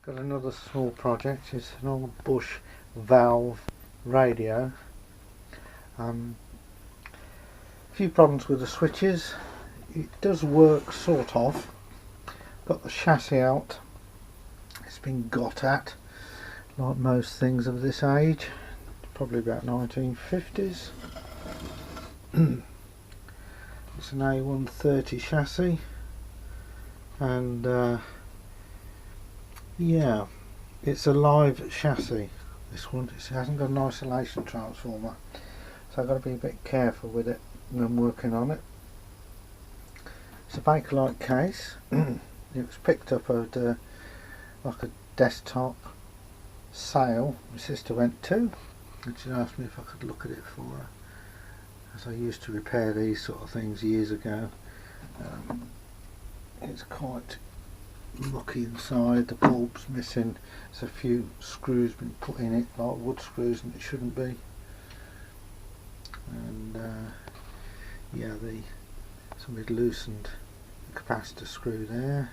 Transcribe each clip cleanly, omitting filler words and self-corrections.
Got another small project. It's an old Bush valve radio. A few problems with the switches. It does work sort of. Got the chassis out. It's been got at, like most things of this age, probably about 1950s. It's an A130 chassis, and yeah, it's a live chassis. This one, it hasn't got an isolation transformer, so I've got to be a bit careful with it when I'm working on it. It's a Bakelite case. It was picked up at like a desktop sale my sister went to, and she asked me if I could look at it for her, as I used to repair these sort of things years ago. It's quite mucky inside, the bulb's missing, there's a few screws been put in it, like wood screws, and it shouldn't be. And yeah, somebody loosened the capacitor screw there,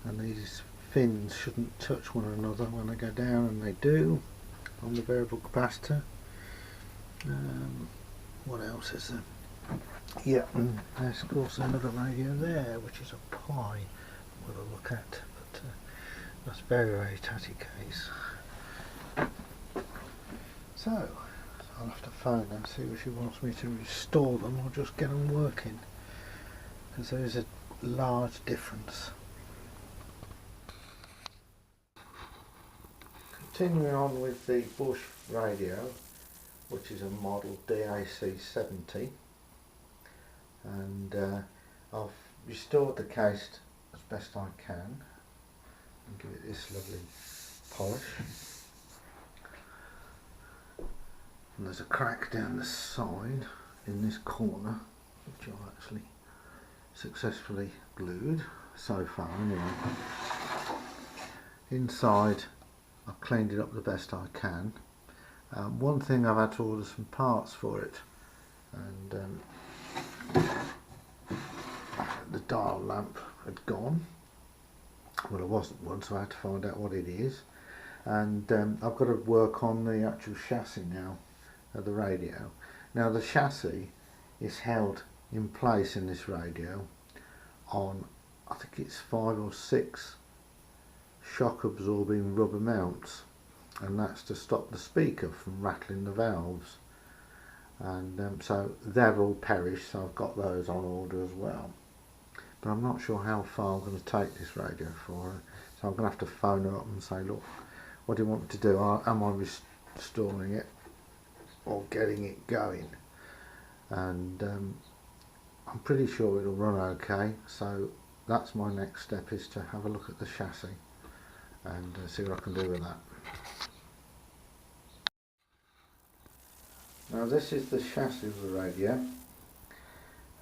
and these fins shouldn't touch one another when they go down, and they do on the variable capacitor. What else is there? Yeah, and there's also another radio there, which is a Pi we'll look at, but that's very, very tatty case. So I'll have to phone her and see if she wants me to restore them or just get them working, because there is a large difference. Continuing on with the Bush radio, which is a model DAC 70, and I've restored the case as best I can and give it this lovely polish. And there's a crack down the side in this corner, which I've actually successfully glued so far anyway. Inside I've cleaned it up the best I can. One thing, I've had to order some parts for it, and the dial lamp had gone. Well, there wasn't one, so I had to find out what it is, and I've got to work on the actual chassis now of the radio. Now the chassis is held in place in this radio on, I think it's 5 or 6 shock absorbing rubber mounts, and that's to stop the speaker from rattling the valves, and so they've all perished, so I've got those on order as well. But I'm not sure how far I'm going to take this radio for her, so I'm going to have to phone her up and say, look, what do you want me to do? Am I restoring it or getting it going? And I'm pretty sure it'll run okay, so that's my next step, is to have a look at the chassis and see what I can do with that. Now this is the chassis of the radio,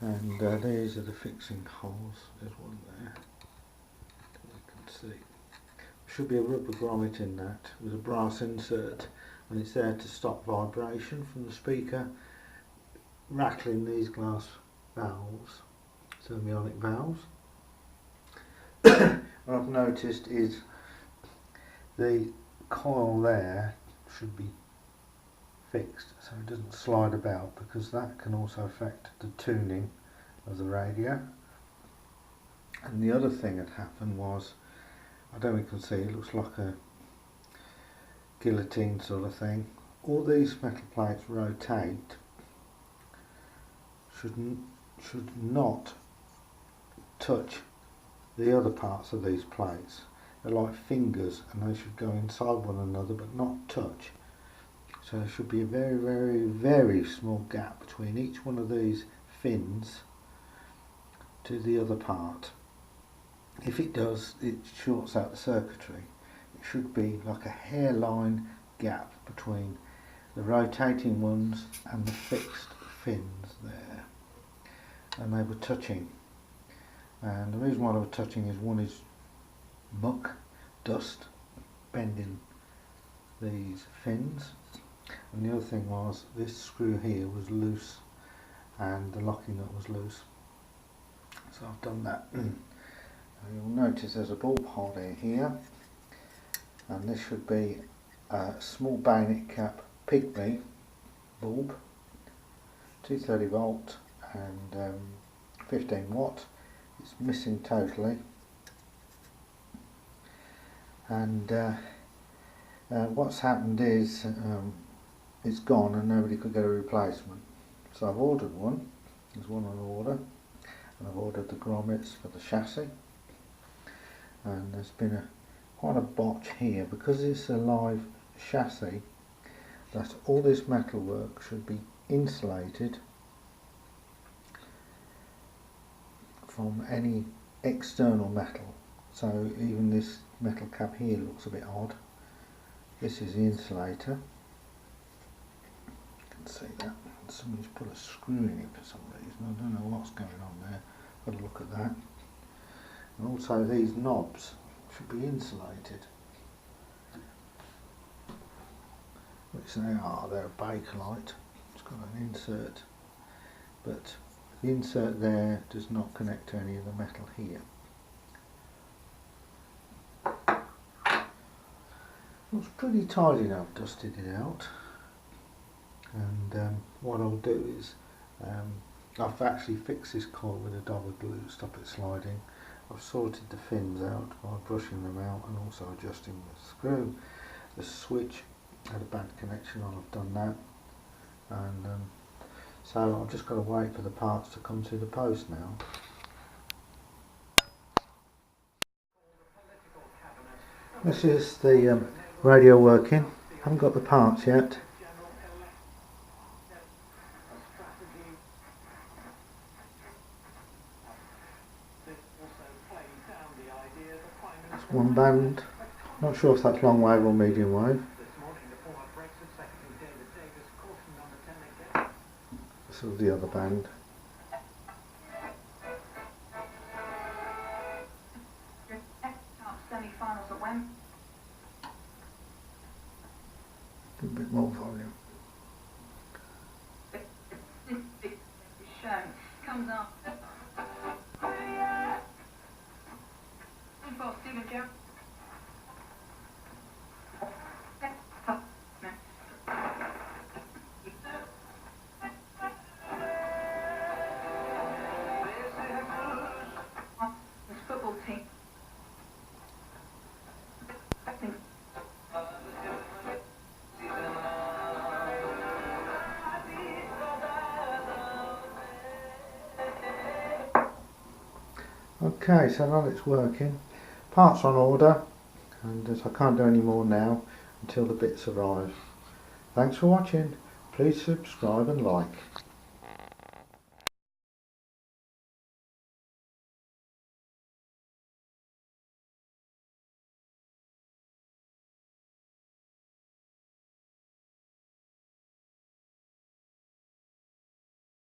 and these are the fixing holes. There's one there that you can see. There should be a rubber grommet in that with a brass insert, and it's there to stop vibration from the speaker rattling these glass valves, thermionic valves. What I've noticed is the coil there should be fixed so it doesn't slide about, because that can also affect the tuning of the radio. And the other thing that happened was, I don't know if you can see, it looks like a guillotine sort of thing. All these metal plates rotate, should not touch the other parts of these plates. They're like fingers, and they should go inside one another but not touch. So there should be a very, very, very small gap between each one of these fins to the other part. If it does, it shorts out the circuitry. It should be like a hairline gap between the rotating ones and the fixed fins there. And they were touching. And the reason why they were touching is, one is muck, dust, bending these fins. And the other thing was, this screw here was loose and the locking nut was loose. So I've done that. You'll notice there's a bulb holder here, and this should be a small bayonet cap Pygmy bulb, 230 volt and 15 watt. It's missing totally, and what's happened is it's gone and nobody could get a replacement. So I've ordered one. There's one on order, and I've ordered the grommets for the chassis. And there's been quite a botch here because it's a live chassis. That all this metalwork should be insulated from any external metal. So even this metal cap here looks a bit odd. This is the insulator. You can see that. Somebody's put a screw in it for some reason. I don't know what's going on there. Got to look at that. And also these knobs should be insulated. Which they are. They're a Bakelite. It's got an insert. But the insert there does not connect to any of the metal here. Looks pretty tidy now. I've dusted it out. And what I'll do is I've actually fixed this coil with a double glue to stop it sliding. I've sorted the fins out by brushing them out and also adjusting the screw. The switch had a bad connection on, I've done that, and so I've just got to wait for the parts to come through the post now. This is the radio working. Haven't got the parts yet. It's one band. Not sure if that's long wave or medium wave. This is the other band. A bit more volume. Comes up. Football team. Okay, so now it's working. Parts on order, and I can't do any more now until the bits arrive. Thanks for watching. Please subscribe and like.